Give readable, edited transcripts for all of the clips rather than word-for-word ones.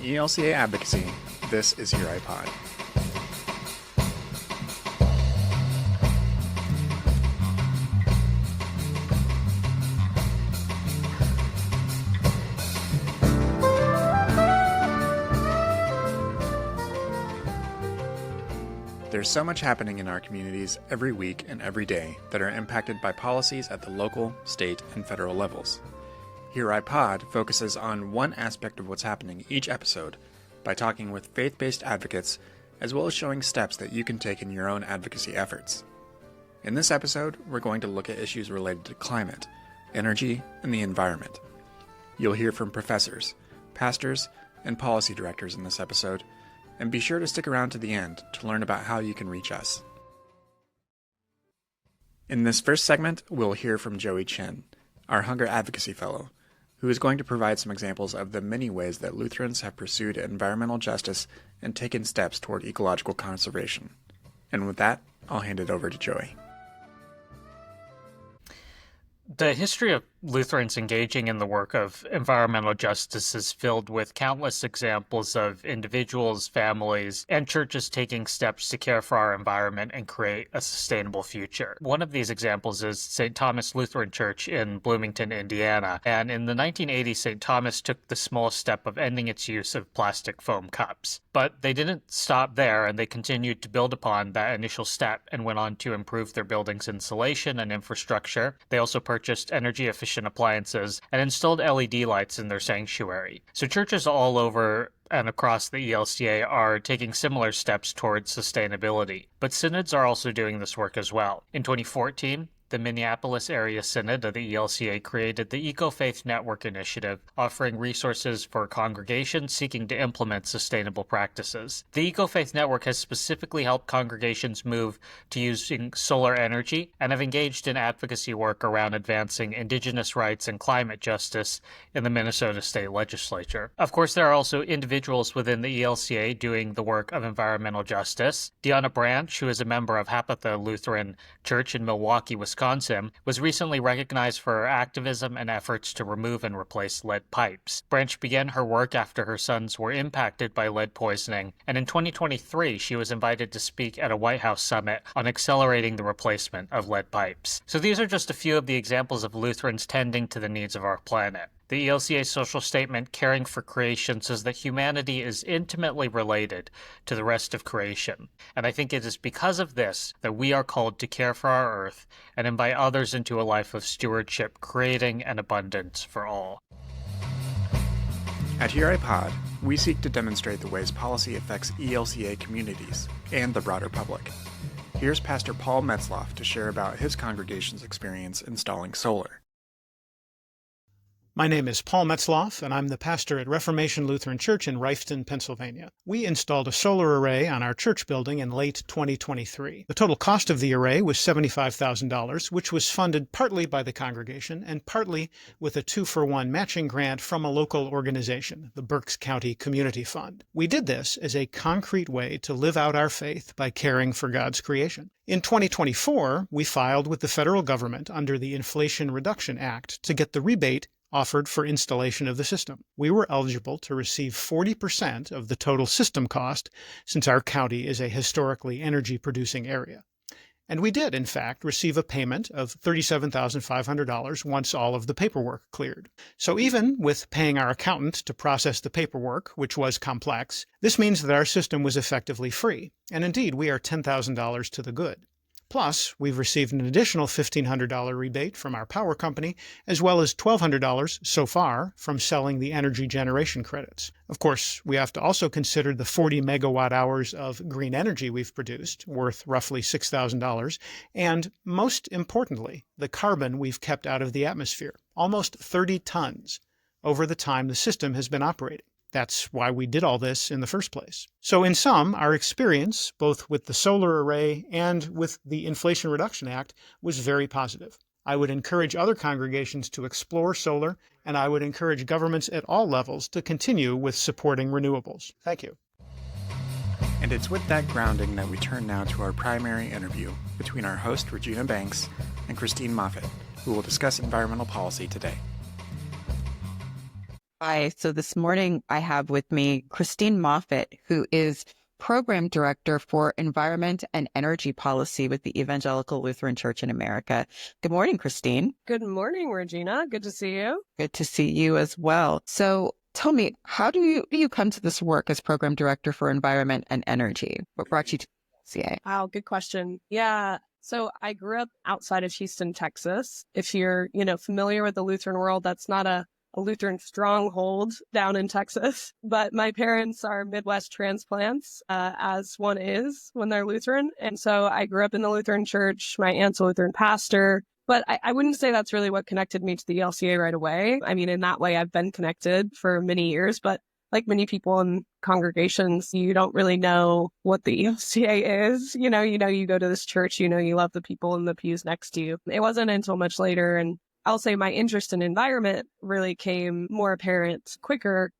ELCA Advocacy, this is Here I Pod. There's so much happening in our communities every week and every day that are impacted by policies at the local, state, and federal levels. Here I Pod focuses on one aspect of what's happening each episode by talking with faith-based advocates as well as showing steps that you can take in your own advocacy efforts. In this episode, we're going to look at issues related to climate, energy, and the environment. You'll hear from professors, pastors, and policy directors in this episode, and be sure to stick around to the end to learn about how you can reach us. In this first segment, we'll hear from Joey Chen, our Hunger Advocacy Fellow, who is going to provide some examples of the many ways that Lutherans have pursued environmental justice and taken steps toward ecological conservation. And with that, I'll hand it over to Joey. The history of Lutherans engaging in the work of environmental justice is filled with countless examples of individuals, families, and churches taking steps to care for our environment and create a sustainable future. One of these examples is St. Thomas Lutheran Church in Bloomington, Indiana. And in the 1980s, St. Thomas took the small step of ending its use of plastic foam cups. But they didn't stop there, and they continued to build upon that initial step and went on to improve their building's insulation and infrastructure. They also purchased energy-efficient appliances and installed LED lights in their sanctuary. So churches all over and across the ELCA are taking similar steps towards sustainability. But synods are also doing this work as well. In 2014, the Minneapolis Area Synod of the ELCA created the Eco-Faith Network Initiative, offering resources for congregations seeking to implement sustainable practices. The Eco-Faith Network has specifically helped congregations move to using solar energy and have engaged in advocacy work around advancing Indigenous rights and climate justice in the Minnesota State Legislature. Of course, there are also individuals within the ELCA doing the work of environmental justice. Deanna Branch, who is a member of Hapatha Lutheran Church in Milwaukee, Wisconsin, was recently recognized for her activism and efforts to remove and replace lead pipes. Branch began her work after her sons were impacted by lead poisoning, and in 2023 she was invited to speak at a White House summit on accelerating the replacement of lead pipes. So these are just a few of the examples of Lutherans tending to the needs of our planet. The ELCA social statement, Caring for Creation, says that humanity is intimately related to the rest of creation. And I think it is because of this that we are called to care for our earth and invite others into a life of stewardship, creating an abundance for all. At Here I Pod, we seek to demonstrate the ways policy affects ELCA communities and the broader public. Here's Pastor Paul Metzloff to share about his congregation's experience installing solar. My name is Paul Metzloff, and I'm the pastor at Reformation Lutheran Church in Rifton, Pennsylvania. We installed a solar array on our church building in late 2023. The total cost of the array was $75,000, which was funded partly by the congregation and partly with a 2-for-1 matching grant from a local organization, the Berks County Community Fund. We did this as a concrete way to live out our faith by caring for God's creation. In 2024, we filed with the federal government under the Inflation Reduction Act to get the rebate offered for installation of the system. We were eligible to receive 40% of the total system cost since our county is a historically energy-producing area. And we did, in fact, receive a payment of $37,500 once all of the paperwork cleared. So even with paying our accountant to process the paperwork, which was complex, this means that our system was effectively free. And indeed, we are $10,000 to the good. Plus, we've received an additional $1,500 rebate from our power company, as well as $1,200 so far from selling the energy generation credits. Of course, we have to also consider the 40 megawatt hours of green energy we've produced, worth roughly $6,000, and most importantly, the carbon we've kept out of the atmosphere, almost 30 tons, over the time the system has been operating. That's why we did all this in the first place. So in sum, our experience, both with the solar array and with the Inflation Reduction Act, was very positive. I would encourage other congregations to explore solar, and I would encourage governments at all levels to continue with supporting renewables. Thank you. And it's with that grounding that we turn now to our primary interview between our host, Regina Banks, and Christine Moffett, who will discuss environmental policy today. Hi. So this morning I have with me Christine Moffett, who is Program Director for Environment and Energy Policy with the Evangelical Lutheran Church in America. Good morning, Christine. Good morning, Regina. Good to see you. Good to see you as well. So tell me, how do you come to this work as Program Director for Environment and Energy? What brought you to CA? Wow, good question. Yeah. So I grew up outside of Houston, Texas. If you're, familiar with the Lutheran world, that's not a Lutheran stronghold down in Texas. But my parents are Midwest transplants, as one is when they're Lutheran. And so I grew up in the Lutheran church. My aunt's a Lutheran pastor. But I wouldn't say that's really what connected me to the ELCA right away. I mean, in that way, I've been connected for many years. But like many people in congregations, you don't really know what the ELCA is. You go to this church, you love the people in the pews next to you. It wasn't until much later, and I'll say my interest in environment really came more apparent quicker.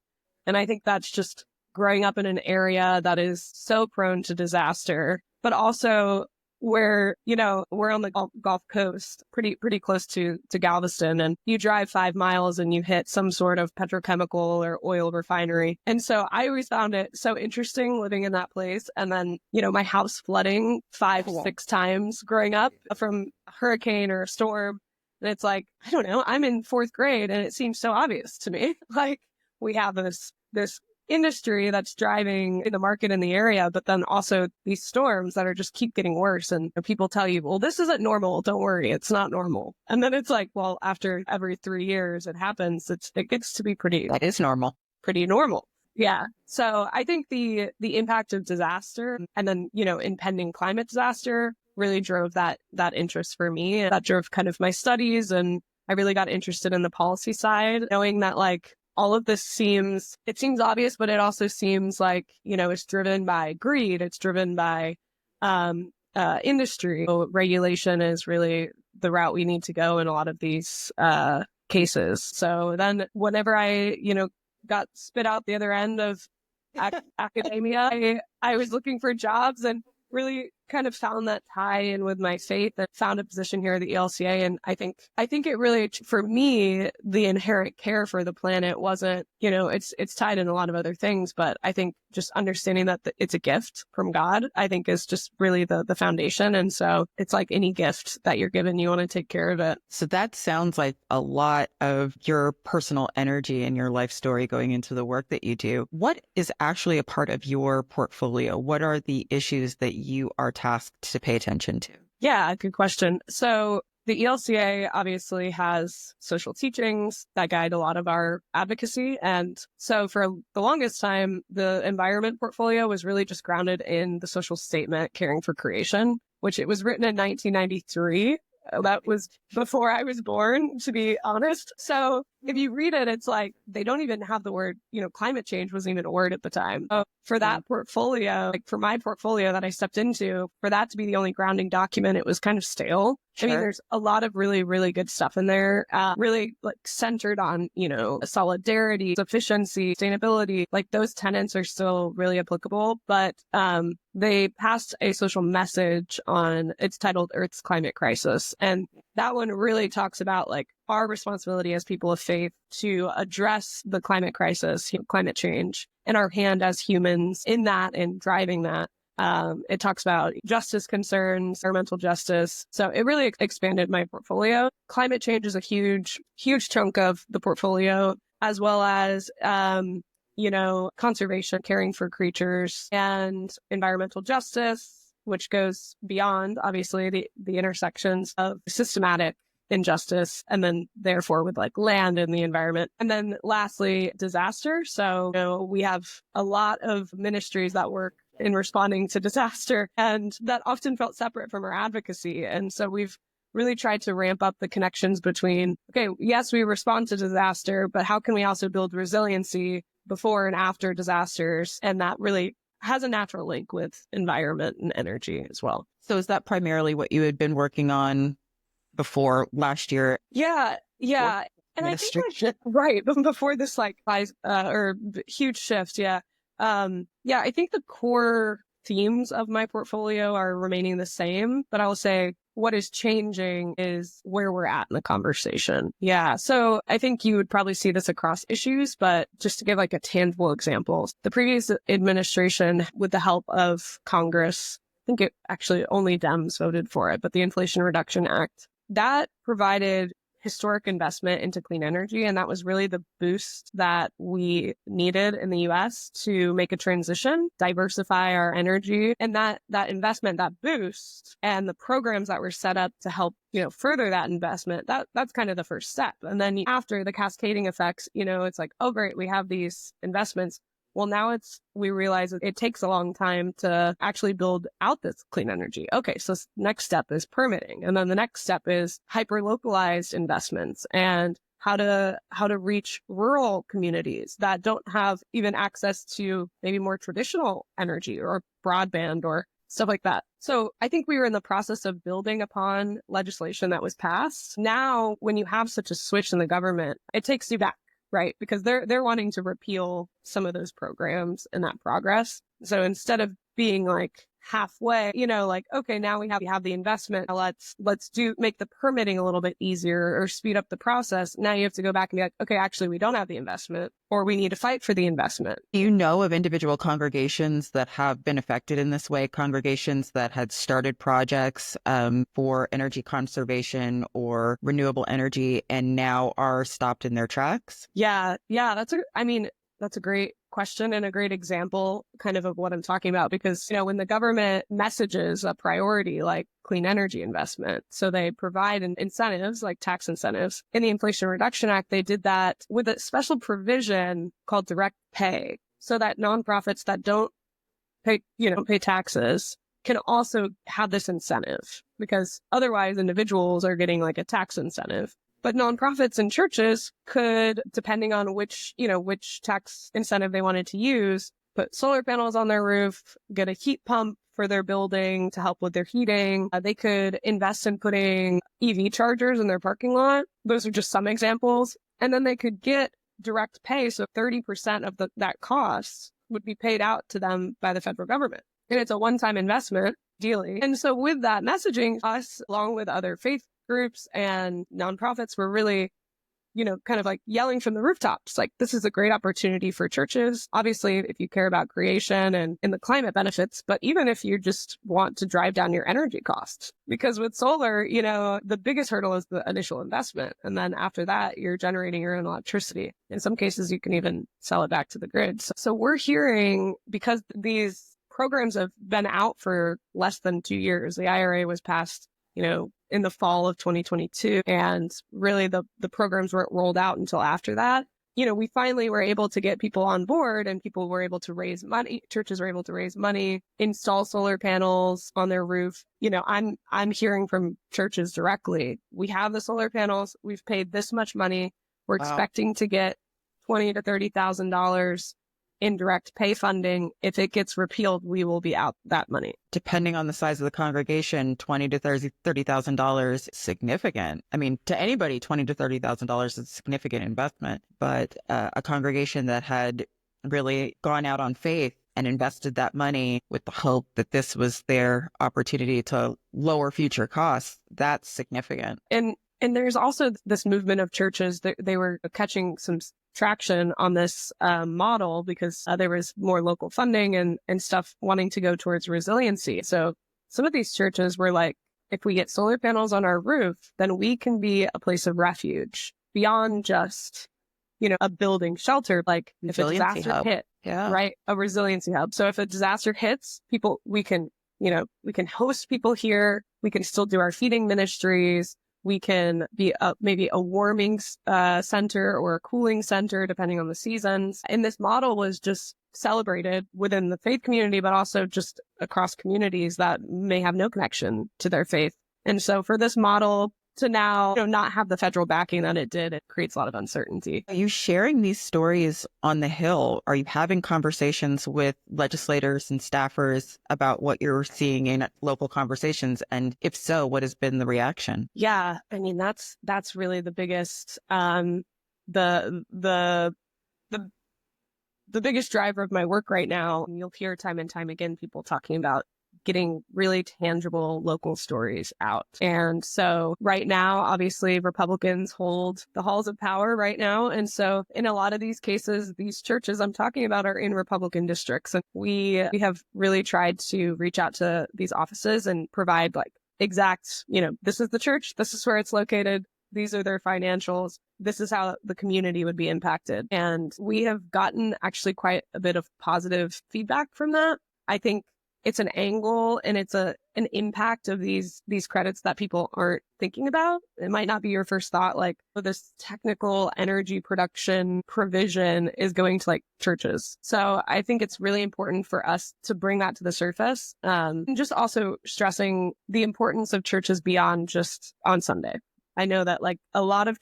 And I think that's just growing up in an area that is so prone to disaster, but also where, we're on the Gulf Coast, pretty close to Galveston, and you drive 5 miles and you hit some sort of petrochemical or oil refinery. And so I always found it so interesting living in that place. And then, my house flooding 5-6 times growing up from a hurricane or a storm. And it's like, I don't know, I'm in 4th grade and it seems so obvious to me. Like we have this industry that's driving the market in the area, but then also these storms that are just keep getting worse. And people tell you, well, this isn't normal. Don't worry. It's not normal. And then it's like, well, after every 3 years it happens, it gets to be That is normal. Pretty normal. Yeah. So I think the impact of disaster and then, impending climate disaster really drove that interest for me. That drove kind of my studies, and I really got interested in the policy side, knowing that like all of this seems obvious, but it also seems like, it's driven by greed. It's driven by industry. So regulation is really the route we need to go in a lot of these cases. So then whenever I, got spit out the other end of academia, I was looking for jobs and really kind of found that tie in with my faith and found a position here at the ELCA. And I think it really, for me, the inherent care for the planet wasn't, it's tied in a lot of other things, but I think just understanding that it's a gift from God, I think is just really the foundation. And so it's like any gift that you're given, you want to take care of it. So that sounds like a lot of your personal energy and your life story going into the work that you do. What is actually a part of your portfolio? What are the issues that you are tasked to pay attention to? Yeah, good question. So the ELCA obviously has social teachings that guide a lot of our advocacy. And so for the longest time, the environment portfolio was really just grounded in the social statement, Caring for Creation, which it was written in 1993. That was before I was born, to be honest. So if you read it, it's like they don't even have the word, climate change wasn't even a word at the time. For that portfolio, like for my portfolio that I stepped into, for that to be the only grounding document, it was kind of stale. Sure. I mean, there's a lot of really, really good stuff in there, really like centered on, solidarity, sufficiency, sustainability. Like those tenets are still really applicable, but they passed a social message on, it's titled Earth's Climate Crisis. And that one really talks about like our responsibility as people of faith to address the climate crisis, climate change, and our hand as humans in that and driving that. It talks about justice concerns, environmental justice. So it really expanded my portfolio. Climate change is a huge, huge chunk of the portfolio, as well as, conservation, caring for creatures, and environmental justice, which goes beyond, obviously, the intersections of systematic injustice, and then therefore with like land and the environment. And then lastly, disaster. So, we have a lot of ministries that work in responding to disaster, and that often felt separate from our advocacy. And so we've really tried to ramp up the connections between, okay, yes, we respond to disaster, but how can we also build resiliency before and after disasters? And that really has a natural link with environment and energy as well. So is that primarily what you had been working on before last year? Yeah. And I think right before this huge shift. Yeah. I think the core themes of my portfolio are remaining the same, but I will say what is changing is where we're at in the conversation. Yeah. So I think you would probably see this across issues, but just to give like a tangible example, the previous administration, with the help of Congress, I think it actually only Dems voted for it, but the Inflation Reduction Act, that provided historic investment into clean energy. And that was really the boost that we needed in the US to make a transition, diversify our energy. And that investment, that boost, and the programs that were set up to help, further that investment, that's kind of the first step. And then after the cascading effects, it's like, oh, great, we have these investments. Well, now we realize it takes a long time to actually build out this clean energy. Okay, so next step is permitting. And then the next step is hyper-localized investments and how to reach rural communities that don't have even access to maybe more traditional energy or broadband or stuff like that. So I think we were in the process of building upon legislation that was passed. Now, when you have such a switch in the government, it takes you back. Right, because they're wanting to repeal some of those programs and that progress. So instead of being like halfway, like, okay, now we have the investment. Let's make the permitting a little bit easier or speed up the process. Now you have to go back and be like, okay, actually, we don't have the investment, or we need to fight for the investment. Do you know of individual congregations that have been affected in this way? Congregations that had started projects for energy conservation or renewable energy and now are stopped in their tracks? Yeah, that's a great question and a great example kind of what I'm talking about, because, when the government messages a priority like clean energy investment, so they provide incentives like tax incentives. In the Inflation Reduction Act, they did that with a special provision called direct pay, so that nonprofits that don't pay taxes can also have this incentive, because otherwise individuals are getting like a tax incentive. But nonprofits and churches could, depending on which tax incentive they wanted to use, put solar panels on their roof, get a heat pump for their building to help with their heating. They could invest in putting EV chargers in their parking lot. Those are just some examples. And then they could get direct pay. So 30% of that cost would be paid out to them by the federal government. And it's a one-time investment, ideally. And so with that messaging, us, along with other faith groups and nonprofits, were really, kind of like yelling from the rooftops, like, this is a great opportunity for churches. Obviously, if you care about creation and the climate benefits, but even if you just want to drive down your energy costs, because with solar, the biggest hurdle is the initial investment. And then after that, you're generating your own electricity. In some cases, you can even sell it back to the grid. So we're hearing, because these programs have been out for less than 2 years, the IRA was passed, in the fall of 2022. And really the programs weren't rolled out until after that. We finally were able to get people on board, and people were able to raise money. Churches were able to raise money, install solar panels on their roof. I'm hearing from churches directly, we have the solar panels. We've paid this much money. We're expecting to get $20,000 to $30,000 in direct pay funding. If it gets repealed, we will be out that money. Depending on the size of the congregation, $20,000 to $30,000 is significant. I mean, to anybody, $20,000 to $30,000 is a significant investment. But a congregation that had really gone out on faith and invested that money with the hope that this was their opportunity to lower future costs, that's significant. And there's also this movement of churches that they were catching some traction on this model, because there was more local funding and stuff wanting to go towards resiliency. So some of these churches were like, if we get solar panels on our roof, then we can be a place of refuge beyond just, a building shelter. Like if a disaster hit, right? A resiliency hub. So if a disaster hits, we can host people here. We can still do our feeding ministries. We can be maybe a warming center or a cooling center, depending on the seasons. And this model was just celebrated within the faith community, but also just across communities that may have no connection to their faith. And so for this model to now not have the federal backing that it did, it creates a lot of uncertainty. Are you sharing these stories on the Hill? Are you having conversations with legislators and staffers about what you're seeing in local conversations? And if so, what has been the reaction? Yeah, I mean, that's really the biggest, the biggest driver of my work right now. You'll hear time and time again people talking about getting really tangible local stories out. And so right now, obviously, Republicans hold the halls of power right now. And so in a lot of these cases, these churches I'm talking about are in Republican districts. And we have really tried to reach out to these offices and provide like exact, this is the church, this is where it's located, these are their financials, this is how the community would be impacted. And we have gotten actually quite a bit of positive feedback from that. I think it's an angle and it's an impact of these credits that people aren't thinking about. It might not be your first thought, like, oh, this technical energy production provision is going to like churches. So I think it's really important for us to bring that to the surface. And just also stressing the importance of churches beyond just on Sunday. I know that like a lot of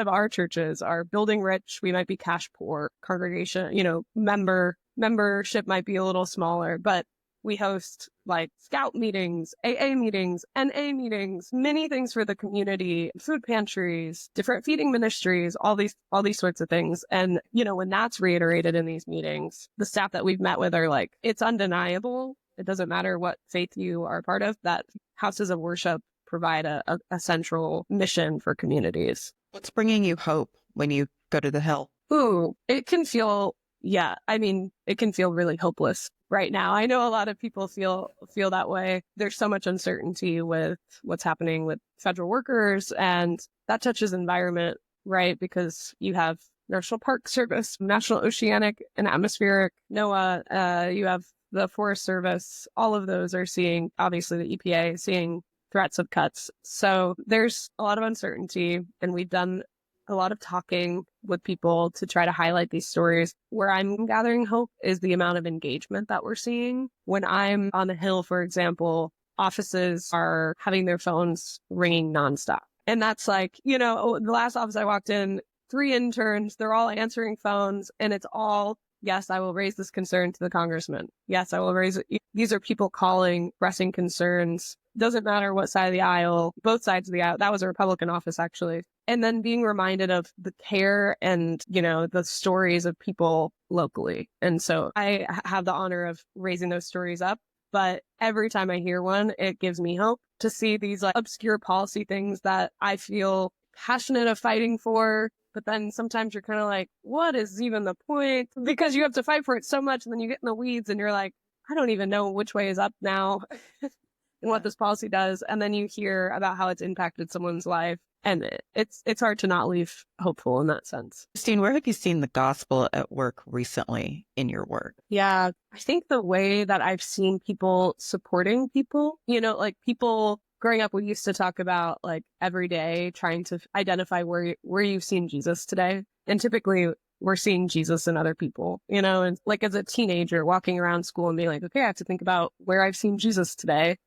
our churches are building rich. We might be cash poor congregation, membership might be a little smaller, but we host like scout meetings, AA meetings, NA meetings, many things for the community, food pantries, different feeding ministries, all these sorts of things. And, when that's reiterated in these meetings, the staff that we've met with are like, it's undeniable. It doesn't matter what faith you are a part of, that houses of worship provide a central mission for communities. What's bringing you hope when you go to the Hill? Ooh, it can feel really hopeless right now. I know a lot of people feel that way. There's so much uncertainty with what's happening with federal workers, and that touches environment, right? Because you have National Park Service, National Oceanic and Atmospheric, NOAA, you have the Forest Service. All of those are seeing, obviously the EPA, seeing threats of cuts. So there's a lot of uncertainty, and we've done a lot of talking with people to try to highlight these stories. Where I'm gathering hope is the amount of engagement that we're seeing. When I'm on the Hill, for example, offices are having their phones ringing nonstop. And that's like, the last office I walked in, 3 interns, they're all answering phones, and it's all, yes, I will raise this concern to the congressman. Yes, I will raise it. These are people calling, pressing concerns. Doesn't matter what side of the aisle, both sides of the aisle. That was a Republican office, actually. And then being reminded of the care and, the stories of people locally. And so I have the honor of raising those stories up. But every time I hear one, it gives me hope to see these like obscure policy things that I feel passionate of fighting for. But then sometimes you're kind of like, what is even the point? Because you have to fight for it so much. And then you get in the weeds and you're like, I don't even know which way is up now and what this policy does. And then you hear about how it's impacted someone's life. And it's hard to not leave hopeful in that sense. Christine, where have you seen the gospel at work recently in your work? Yeah, I think the way that I've seen people supporting people, like people growing up, we used to talk about like every day trying to identify where you've seen Jesus today. And typically we're seeing Jesus in other people, and like as a teenager walking around school and being like, okay, I have to think about where I've seen Jesus today.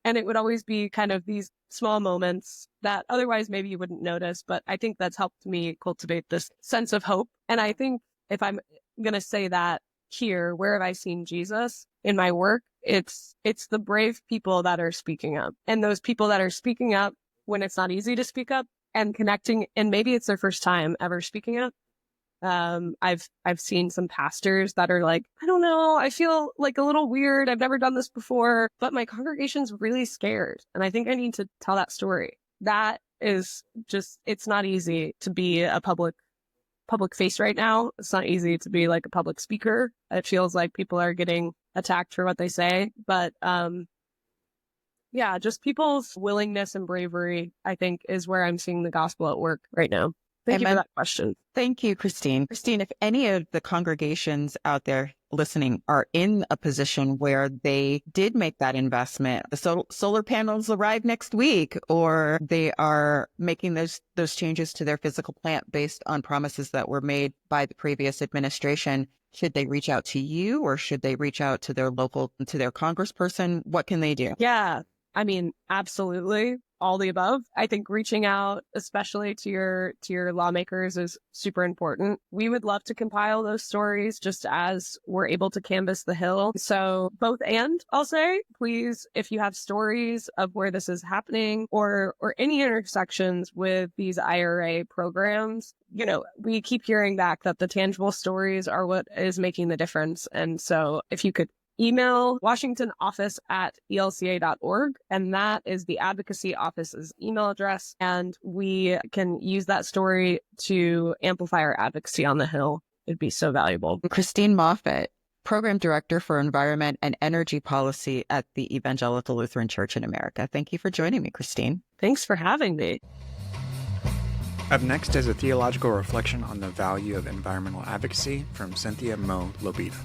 And it would always be kind of these small moments that otherwise maybe you wouldn't notice. But I think that's helped me cultivate this sense of hope. And I think if I'm going to say that here, where have I seen Jesus in my work? It's the brave people that are speaking up, and those people that are speaking up when it's not easy to speak up and connecting. And maybe it's their first time ever speaking up. I've seen some pastors that are like, I don't know, I feel like a little weird. I've never done this before, but my congregation's really scared. And I think I need to tell that story. That is just, it's not easy to be a public face right now. It's not easy to be like a public speaker. It feels like people are getting attacked for what they say. But, yeah, just people's willingness and bravery, I think, is where I'm seeing the gospel at work right now. Thank you for that question. Thank you, Christine. Christine, if any of the congregations out there listening are in a position where they did make that investment, the solar panels arrive next week, or they are making those changes to their physical plant based on promises that were made by the previous administration, should they reach out to you, or should they reach out to their congressperson? What can they do? Yeah, I mean, absolutely. All the above. I think reaching out, especially to your lawmakers, is super important. We would love to compile those stories just as we're able to canvass the Hill. So both and, I'll say, please, if you have stories of where this is happening or any intersections with these IRA programs, we keep hearing back that the tangible stories are what is making the difference. And so if you could email washingtonoffice@elca.org, and that is the advocacy office's email address. And we can use that story to amplify our advocacy on the Hill. It'd be so valuable. Christine Moffett, Program Director for Environment and Energy Policy at the Evangelical Lutheran Church in America. Thank you for joining me, Christine. Thanks for having me. Up next is a theological reflection on the value of environmental advocacy from Cynthia Moe-Lobeda.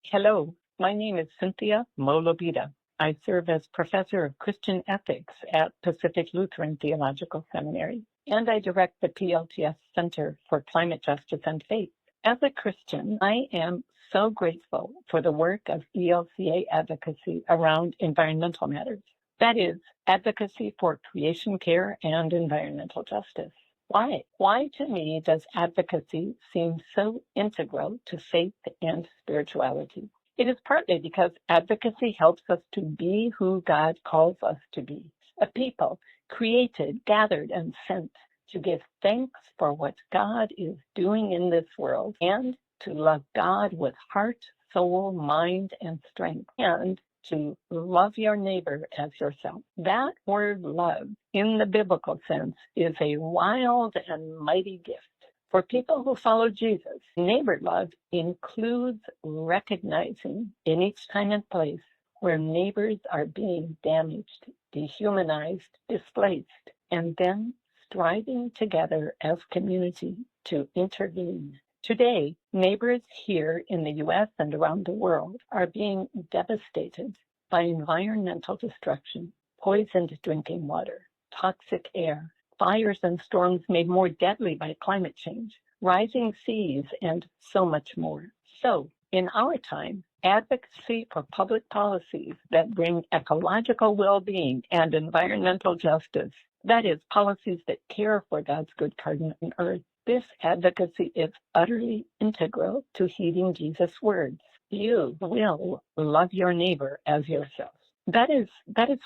Hello, my name is Cynthia Moe-Lobeda. I serve as Professor of Christian Ethics at Pacific Lutheran Theological Seminary, and I direct the PLTS Center for Climate Justice and Faith. As a Christian, I am so grateful for the work of ELCA advocacy around environmental matters. That is, advocacy for creation care and environmental justice. Why? Why to me does advocacy seem so integral to faith and spirituality? It is partly because advocacy helps us to be who God calls us to be, a people created, gathered, and sent to give thanks for what God is doing in this world and to love God with heart, soul, mind, and strength, and to love your neighbor as yourself. That word love, in the biblical sense, is a wild and mighty gift. For people who follow Jesus, neighbor love includes recognizing in each time and place where neighbors are being damaged, dehumanized, displaced, and then striving together as community to intervene. Today, neighbors here in the U.S. and around the world are being devastated by environmental destruction, poisoned drinking water, toxic air, fires and storms made more deadly by climate change, rising seas, and so much more. So, in our time, advocacy for public policies that bring ecological well-being and environmental justice, that is, policies that care for God's good garden on earth, this advocacy is utterly integral to heeding Jesus' words. You will love your neighbor as yourself. That is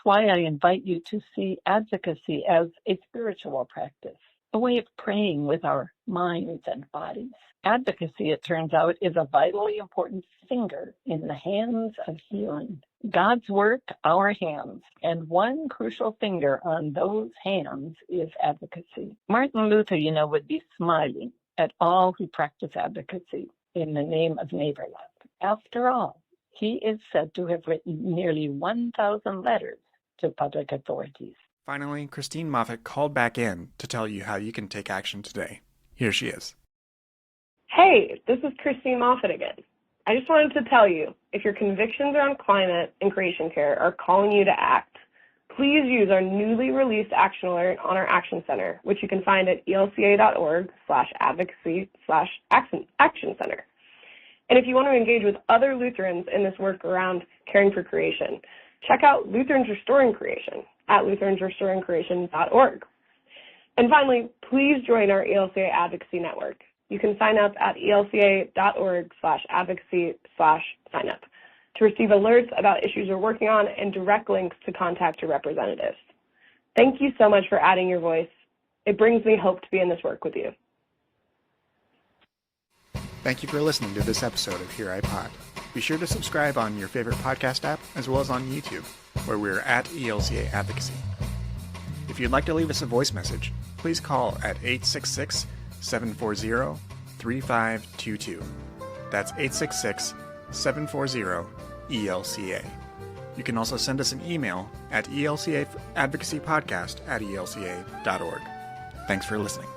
why I invite you to see advocacy as a spiritual practice, a way of praying with our minds and bodies. Advocacy, it turns out, is a vitally important finger in the hands of healing. God's work, our hands, and one crucial finger on those hands is advocacy. Martin Luther, would be smiling at all who practice advocacy in the name of neighbor love. After all, he is said to have written nearly 1,000 letters to public authorities. Finally, Christine Moffett called back in to tell you how you can take action today. Here she is. Hey, this is Christine Moffett again. I just wanted to tell you, if your convictions around climate and creation care are calling you to act, please use our newly released action alert on our Action Center, which you can find at elca.org/advocacy/action center. And if you want to engage with other Lutherans in this work around caring for creation, check out Lutherans Restoring Creation at lutheransrestoringcreation.org. And finally, please join our ELCA Advocacy Network. You can sign up at elca.org/advocacy/signup to receive alerts about issues we're working on and direct links to contact your representatives. Thank you so much for adding your voice. It brings me hope to be in this work with you. Thank you for listening to this episode of Here I Pod. Be sure to subscribe on your favorite podcast app as well as on YouTube, where we're at ELCA Advocacy. If you'd like to leave us a voice message, please call at 866-740-3522. That's 866-740-ELCA. You can also send us an email at elcaadvocacypodcast@elca.org. Thanks for listening.